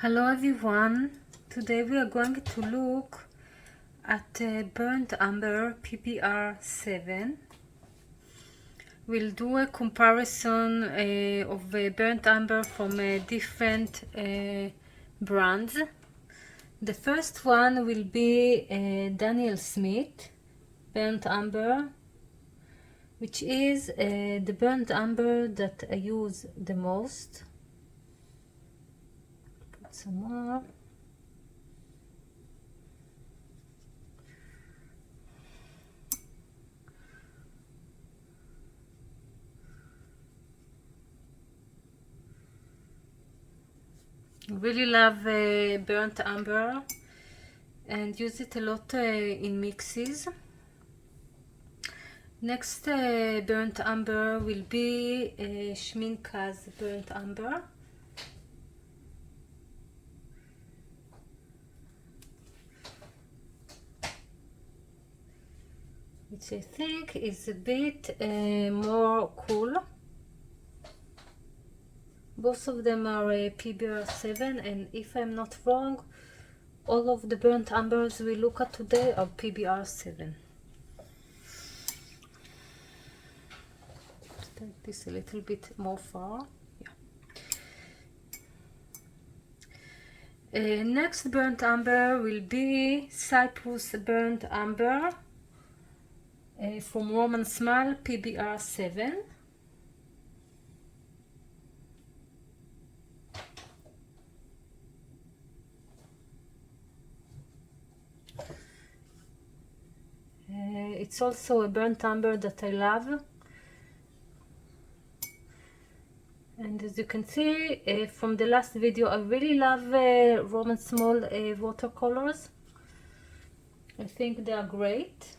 Hello everyone, today we are going to look at burnt umber PBr7. We'll do a comparison of burnt umber from different brands. The first one will be Daniel Smith burnt umber, which is the burnt umber that I use the most. Put some more. Really love burnt umber and use it a lot in mixes. Next burnt umber will be Schminka's burnt umber. Which I think is a bit more cool. Both of them are PBr7, and if I'm not wrong, all of the burnt umbers we look at today are PBr7. Take this a little bit more far. Yeah. Next burnt umber will be Cyprus burnt umber from Roman Smile PBr7. It's also a burnt umber that I love, and as you can see from the last video, I really love Roman Small watercolors. I think they are great.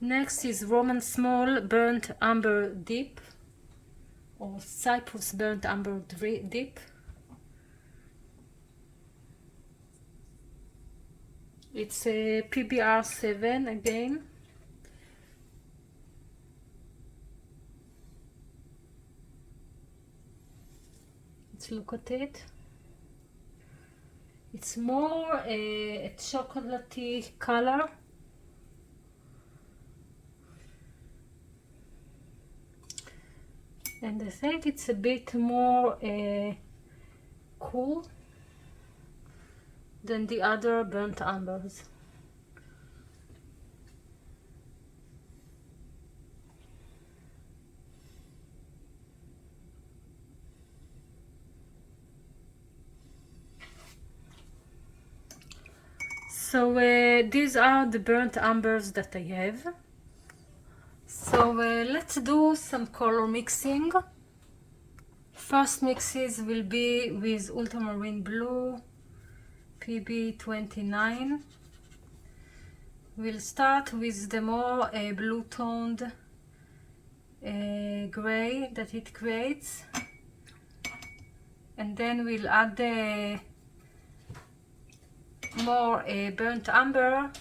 Next is Roman Small burnt umber dip, or Cyprus burnt umber dip. It's a PBr7 again. Let's look at it. It's more a chocolatey color. And I think it's a bit more cool than the other burnt umbers. So these are the burnt umbers that I have. So let's do some color mixing. First mixes will be with ultramarine blue PB29. We'll start with the more blue toned gray that it creates, and then we'll add the more burnt umber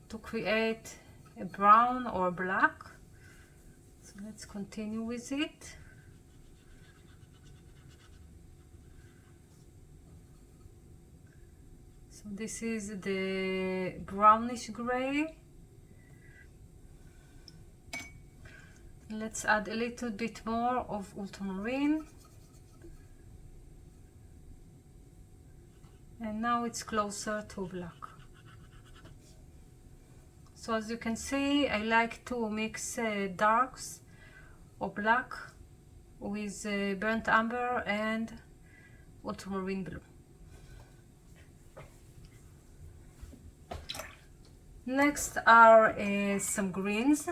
to create a brown or black. So let's continue with it. So this is the brownish gray. Let's add a little bit more of ultramarine. And now it's closer to black. So as you can see, I like to mix darks or black with burnt umber and ultramarine blue. Next are some greens.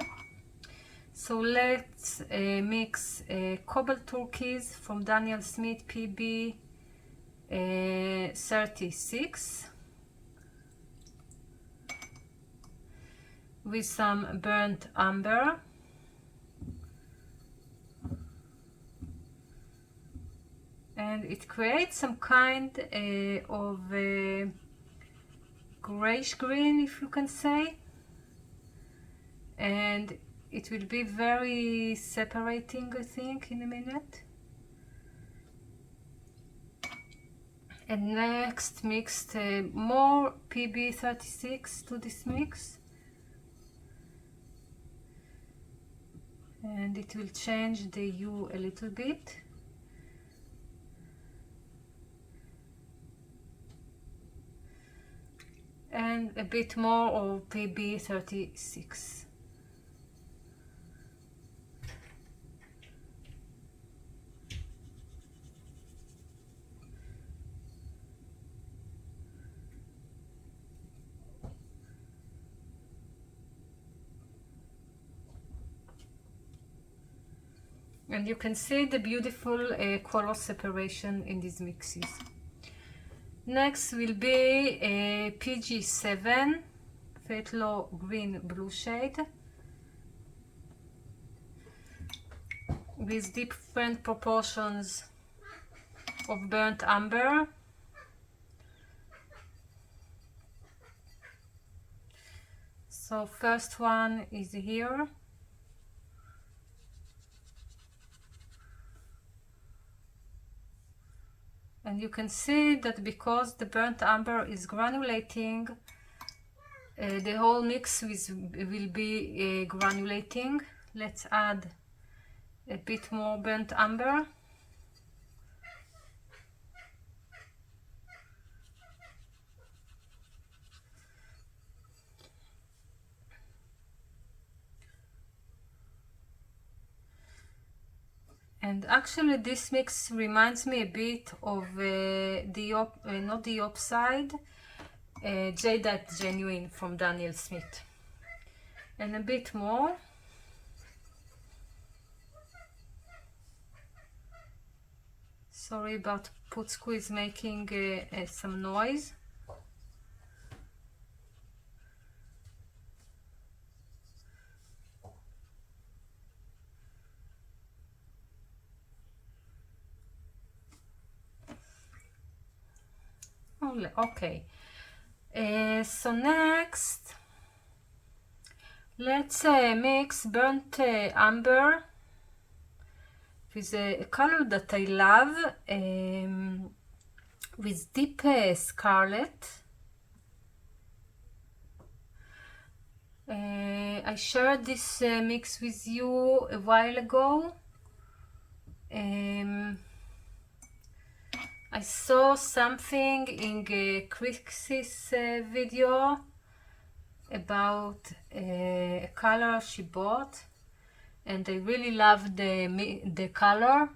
So let's mix cobalt turquoise from Daniel Smith PB36 with some burnt umber, and it creates some kind of grayish green, if you can say, and it will be very separating, I think, in a minute. And next, mixed more PB36 to this mix, and it will change the hue a little bit. And a bit more of PB36. And you can see the beautiful color separation in these mixes. Next will be a PG7 Phthalo Green Blue shade with different proportions of burnt umber. So first one is here. And you can see that because the burnt umber is granulating, the whole mix will be granulating. Let's add a bit more burnt umber. And actually this mix reminds me a bit of not the Opside, Jadeite Genuine from Daniel Smith. And a bit more. Sorry about Putzku is making some noise. Okay, so next let's mix burnt umber with a color that I love, with deep scarlet. I shared this mix with you a while ago. I saw something in Chris's video about a color she bought, and I really loved the color,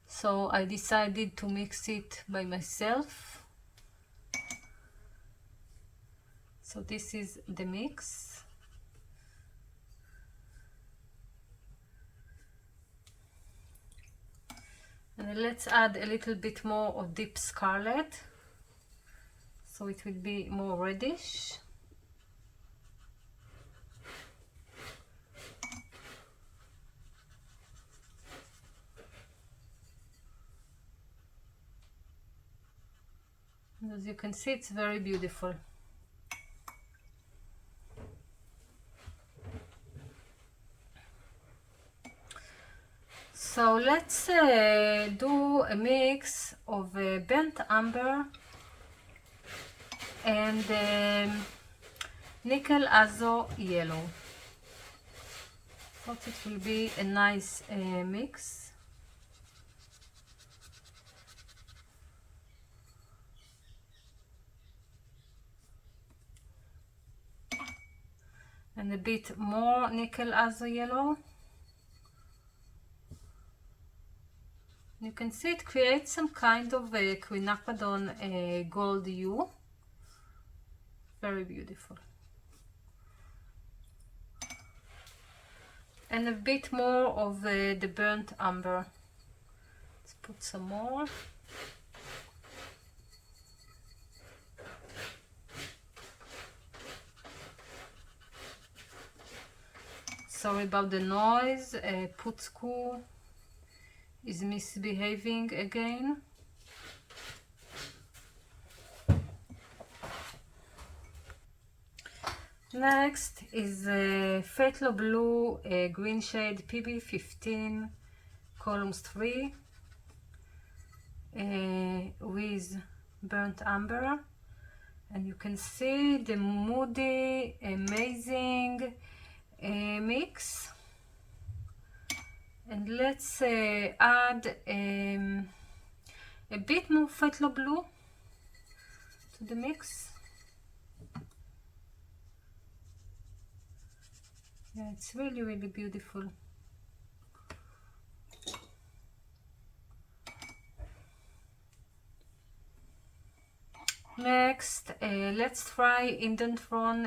so I decided to mix it by myself. So this is the mix. And let's add a little bit more of deep scarlet, so it will be more reddish. And as you can see, it's very beautiful. So let's do a mix of burnt umber and nickel azo yellow. Thought it will be a nice mix. And a bit more nickel azo yellow. You can see it creates some kind of a quinacridone gold hue. Very beautiful. And a bit more of the burnt umber. Let's put some more. Sorry about the noise. Putzku is misbehaving again. Next is Phthalo Blue green shade PB15 columns 3 with burnt umber, and you can see the moody, amazing mix. And let's add a bit more Phthalo Blue to the mix. Yeah, it's really, really beautiful. Next, let's try Indantron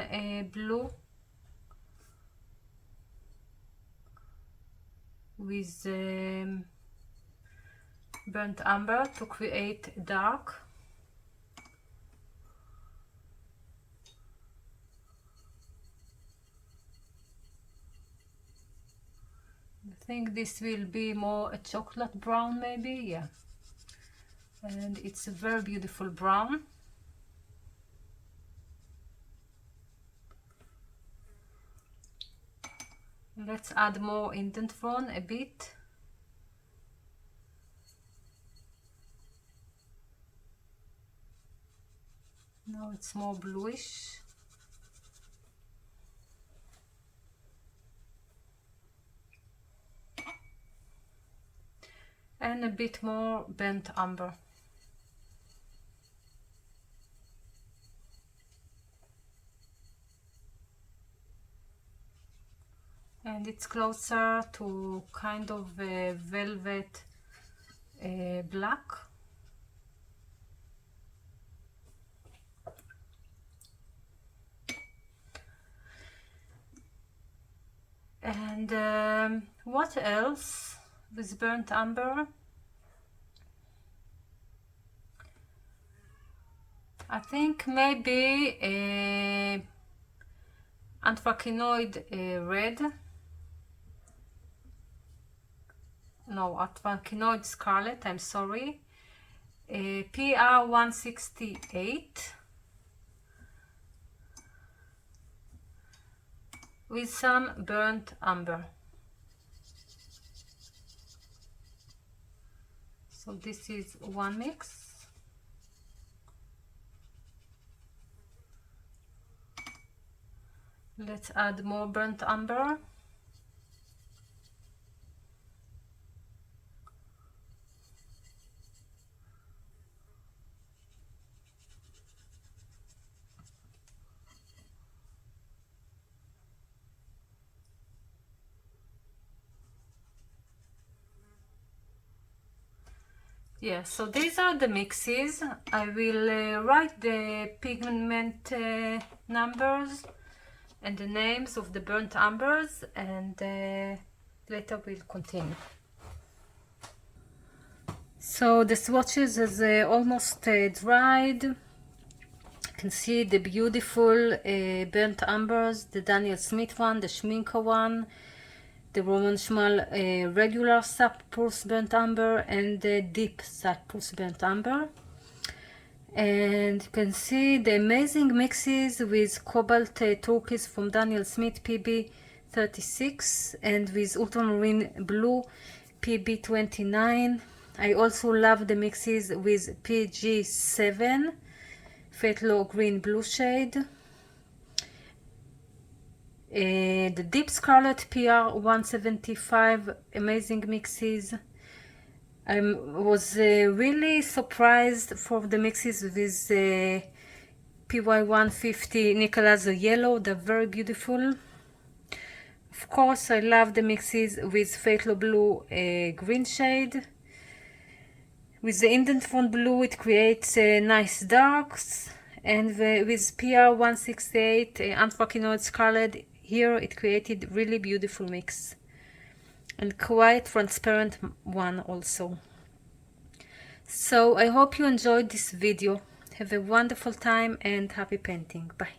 Blue with burnt umber to create dark. I think this will be more a chocolate brown, maybe, yeah. And it's a very beautiful brown. Let's add more Indantron a bit. Now it's more bluish. And a bit more burnt umber. And it's closer to kind of a velvet black. And what else with burnt umber? I think maybe anthracenoid red. No, anthracenoid scarlet, I'm sorry. PBr7 with some burnt umber. So this is one mix. Let's add more burnt umber. Yeah, so these are the mixes. I will write the pigment numbers and the names of the burnt umbers, and later we'll continue. So the swatches is almost dried. You can see the beautiful burnt umbers, the Daniel Smith one, the Schminker one, the Roman Schmal regular Cyprus burnt umber, and the deep Cyprus burnt umber. And you can see the amazing mixes with cobalt turquoise from Daniel Smith PB36 and with ultramarine blue PB29. I also love the mixes with PG7 Phthalo green blue shade. The deep scarlet PR175, amazing mixes. I was really surprised for the mixes with PY150 Nicolazo yellow. They're very beautiful. Of course, I love the mixes with Phthalo blue green shade. With the Indantron blue, it creates nice darks, and with PR168 anthracenoid scarlet, here it created really beautiful mix and quite transparent one also. So I hope you enjoyed this video. Have a wonderful time and happy painting. Bye.